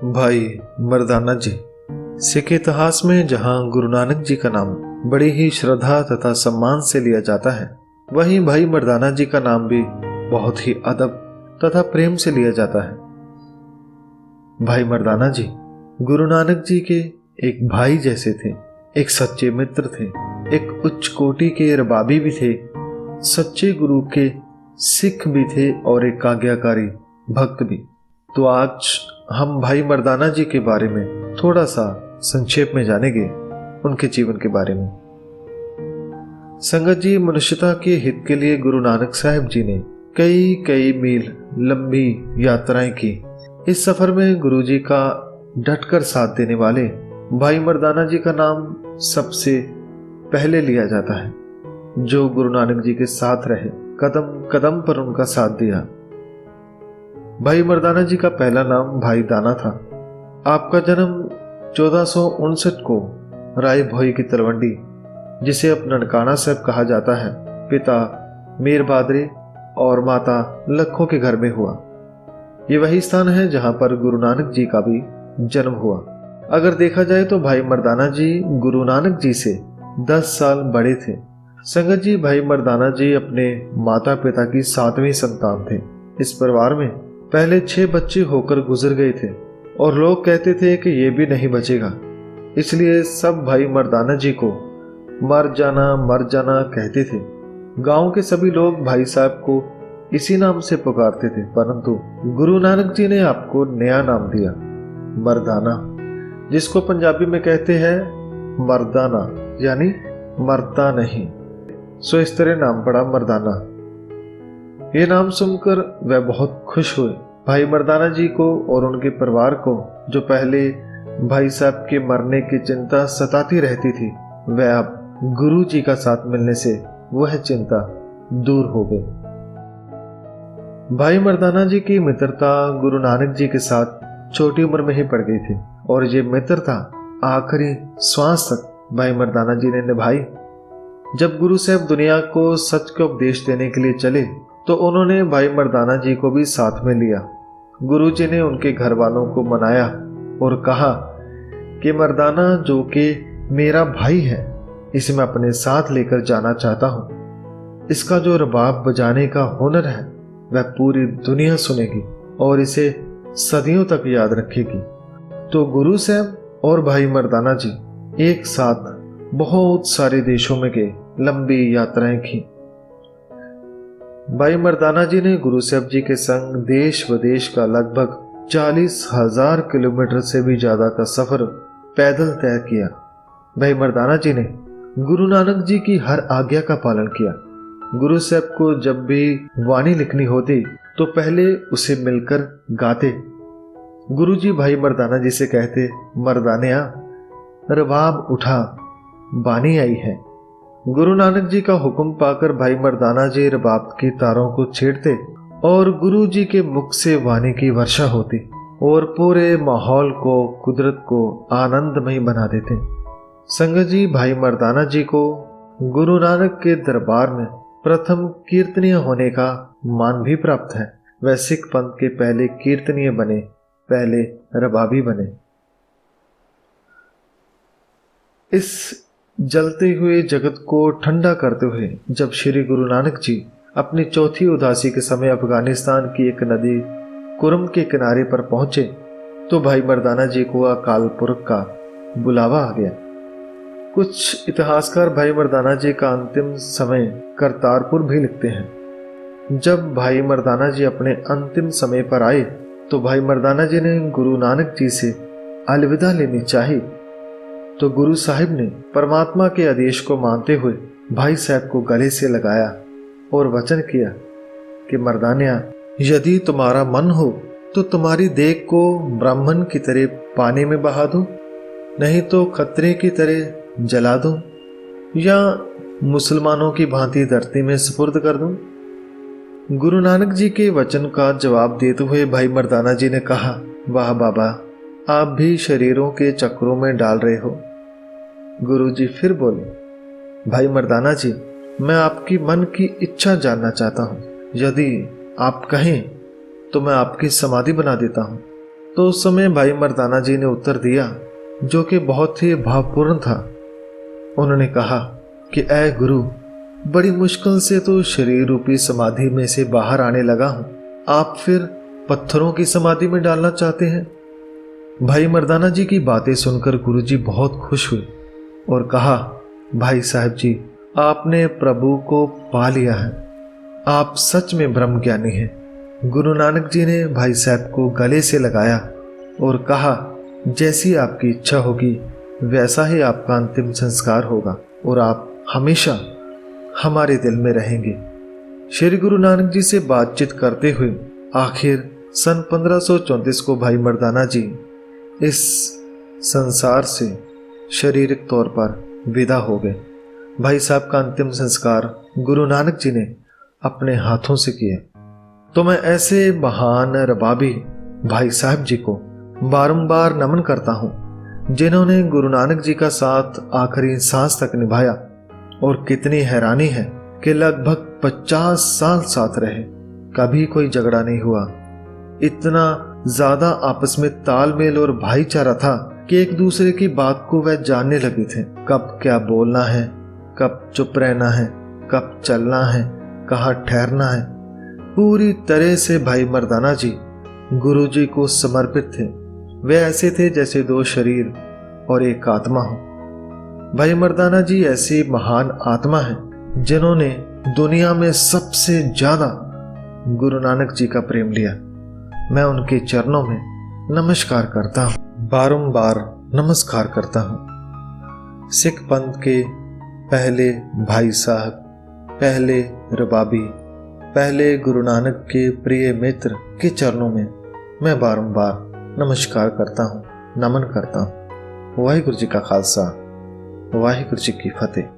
भाई मर्दाना जी। सिख इतिहास में जहां गुरु नानक जी का नाम बड़ी ही श्रद्धा तथा सम्मान से लिया जाता है, वहीं भाई मर्दाना जी का नाम भी बहुत ही अदब तथा प्रेम से लिया जाता है। भाई मर्दाना जी गुरु नानक जी के एक भाई जैसे थे, एक सच्चे मित्र थे, एक उच्च कोटि के रबाबी भी थे, सच्चे गुरु के सिख भी थे और एक आज्ञाकारी भक्त भी। तो आज हम भाई मर्दाना जी के बारे में थोड़ा सा संक्षेप में जानेंगे, उनके जीवन के बारे में। संगत जी, मनुष्यता के हित के लिए गुरु नानक साहिब जी ने कई कई मील लंबी यात्राएं की। इस सफर में गुरु जी का डटकर साथ देने वाले भाई मर्दाना जी का नाम सबसे पहले लिया जाता है, जो गुरु नानक जी के साथ रहे, कदम कदम पर उनका साथ दिया। भाई मर्दाना जी का पहला नाम भाई दाना था। आपका जन्म 1459 को राय भोई की तलवंडी, जिसे अब ननकाना साहब कहा जाता है, पिता मीर बादरे और माता लखों के घर में हुआ। ये वही स्थान है जहां पर गुरु नानक जी का भी जन्म हुआ। अगर देखा जाए तो भाई मर्दाना जी गुरु नानक जी से 10 साल बड़े थे। संगत जी, भाई मर्दाना जी अपने माता पिता की 7वीं संतान थे। इस परिवार में पहले 6 बच्चे होकर गुजर गए थे और लोग कहते थे कि ये भी नहीं बचेगा, इसलिए सब भाई मर्दाना जी को मर जाना कहते थे। गांव के सभी लोग भाई साहब को इसी नाम से पुकारते थे, परंतु गुरु नानक जी ने आपको नया नाम दिया, मर्दाना, जिसको पंजाबी में कहते हैं मर्दाना, यानी मरता नहीं। सो इस तरह नाम पड़ा मर्दाना। ये नाम सुनकर वह बहुत खुश हुए। भाई मर्दाना जी को और उनके परिवार को, जो पहले भाई साहब के मरने की चिंता सताती रहती थी, वह अब गुरु जी का साथ मिलने से वह चिंता दूर हो गई। भाई मर्दाना जी की मित्रता गुरु नानक जी के साथ छोटी उम्र में ही पड़ गई थी और ये मित्रता आखिरी श्वास तक भाई मर्दाना जी ने निभाई। जब गुरु साहब दुनिया को सच का उपदेश देने के लिए चले तो उन्होंने भाई मर्दाना जी को भी साथ में लिया। गुरु जी ने उनके घर वालों को मनाया और कहा कि मर्दाना, जो कि मेरा भाई है, इसे मैं अपने साथ लेकर जाना चाहता हूँ। इसका जो रबाब बजाने का हुनर है वह पूरी दुनिया सुनेगी और इसे सदियों तक याद रखेगी। तो गुरु साहब और भाई मर्दाना जी एक साथ बहुत सारे देशों में गए, लंबी यात्राएं की। भाई मर्दाना जी ने गुरु साहब जी के संग देश विदेश का लगभग 40,000 किलोमीटर से भी ज्यादा का सफर पैदल तय किया। भाई मर्दाना जी ने गुरु नानक जी की हर आज्ञा का पालन किया। गुरु साहब को जब भी वाणी लिखनी होती तो पहले उसे मिलकर गाते। गुरु जी भाई मर्दाना जी से कहते, मर्दानिया, रबाब उठा, बानी आई है। गुरु नानक जी का हुक्म पाकर भाई मर्दाना जी रबाब की तारों को छेड़ते और गुरु जी के मुख से वाणी की वर्षा होती और पूरे माहौल को, कुदरत को आनंदमय बना देते। संगत जी, भाई मर्दाना जी को गुरु नानक के दरबार में प्रथम कीर्तनीय होने का मान भी प्राप्त है। वह सिख पंथ के पहले कीर्तनीय बने, पहले रबाबी बने। इस जलते हुए जगत को ठंडा करते हुए जब श्री गुरु नानक जी अपनी चौथी उदासी के समय अफगानिस्तान की एक नदी कुरम के किनारे पर पहुंचे तो भाई मर्दाना जी को अकाल पुरख का बुलावा आ गया। कुछ इतिहासकार भाई मर्दाना जी का अंतिम समय करतारपुर भी लिखते हैं। जब भाई मर्दाना जी अपने अंतिम समय पर आए तो भाई मर्दाना जी ने गुरु नानक जी से अलविदा लेनी चाहिए, तो गुरु साहिब ने परमात्मा के आदेश को मानते हुए भाई साहब को गले से लगाया और वचन किया कि मर्दानिया, यदि तुम्हारा मन हो तो तुम्हारी देह को ब्राह्मण की तरह पानी में बहा दूं, नहीं तो खतरे की तरह जला दूं या मुसलमानों की भांति धरती में सुपुर्द कर दूं। गुरु नानक जी के वचन का जवाब देते हुए भाई मर्दाना जी ने कहा, वाह बाबा, आप भी शरीरों के चक्रों में डाल रहे हो। गुरु जी फिर बोले, भाई मर्दाना जी, मैं आपकी मन की इच्छा जानना चाहता हूँ। यदि आप कहें तो मैं आपकी समाधि बना देता हूँ। तो उस समय भाई मर्दाना जी ने उत्तर दिया, जो कि बहुत ही भावपूर्ण था। उन्होंने कहा कि ऐ गुरु, बड़ी मुश्किल से तो शरीर रूपी समाधि में से बाहर आने लगा हूं, आप फिर पत्थरों की समाधि में डालना चाहते हैं। भाई मर्दाना जी की बातें सुनकर गुरुजी बहुत खुश हुए और कहा, भाई साहब जी, आपने प्रभु को पा लिया है, आप सच में ब्रह्म ज्ञानी हैं। गुरु नानक जी ने भाई साहब को गले से लगाया और कहा, जैसी आपकी इच्छा होगी वैसा ही आपका अंतिम संस्कार होगा और आप हमेशा हमारे दिल में रहेंगे। श्री गुरु नानक जी से बातचीत करते हुए आखिर सन 1534 को भाई मर्दाना जी इस संसार से शारीरिक तौर पर विदा हो गए। भाई साहब का अंतिम संस्कार गुरु नानक जी ने अपने हाथों से किया। तो मैं ऐसे महान रबाबी भाई साहब जी को बारंबार नमन करता हूँ, जिन्होंने गुरु नानक जी का साथ आखिरी सांस तक निभाया। और कितनी हैरानी है कि लगभग 50 साल साथ रहे, कभी कोई झगड़ा नहीं हुआ। इतना ज्यादा आपस में तालमेल और भाईचारा था कि एक दूसरे की बात को वह जानने लगे थे। कब क्या बोलना है, कब चुप रहना है, कब चलना है, कहाँ ठहरना है। पूरी तरह से भाई मर्दाना जी गुरु जी को समर्पित थे। वे ऐसे थे जैसे दो शरीर और एक आत्मा हो। भाई मर्दाना जी ऐसी महान आत्मा है जिन्होंने दुनिया में सबसे ज्यादा गुरु नानक जी का प्रेम लिया। मैं उनके चरणों में नमस्कार करता हूँ, बारंबार नमस्कार करता हूँ। सिख पंथ के पहले भाई साहब, पहले रबाबी, पहले गुरु नानक के प्रिय मित्र के चरणों में मैं बारंबार नमस्कार करता हूँ, नमन करता हूँ। वाहिगुरु जी का खालसा, वाहिगुरु जी की फतेह।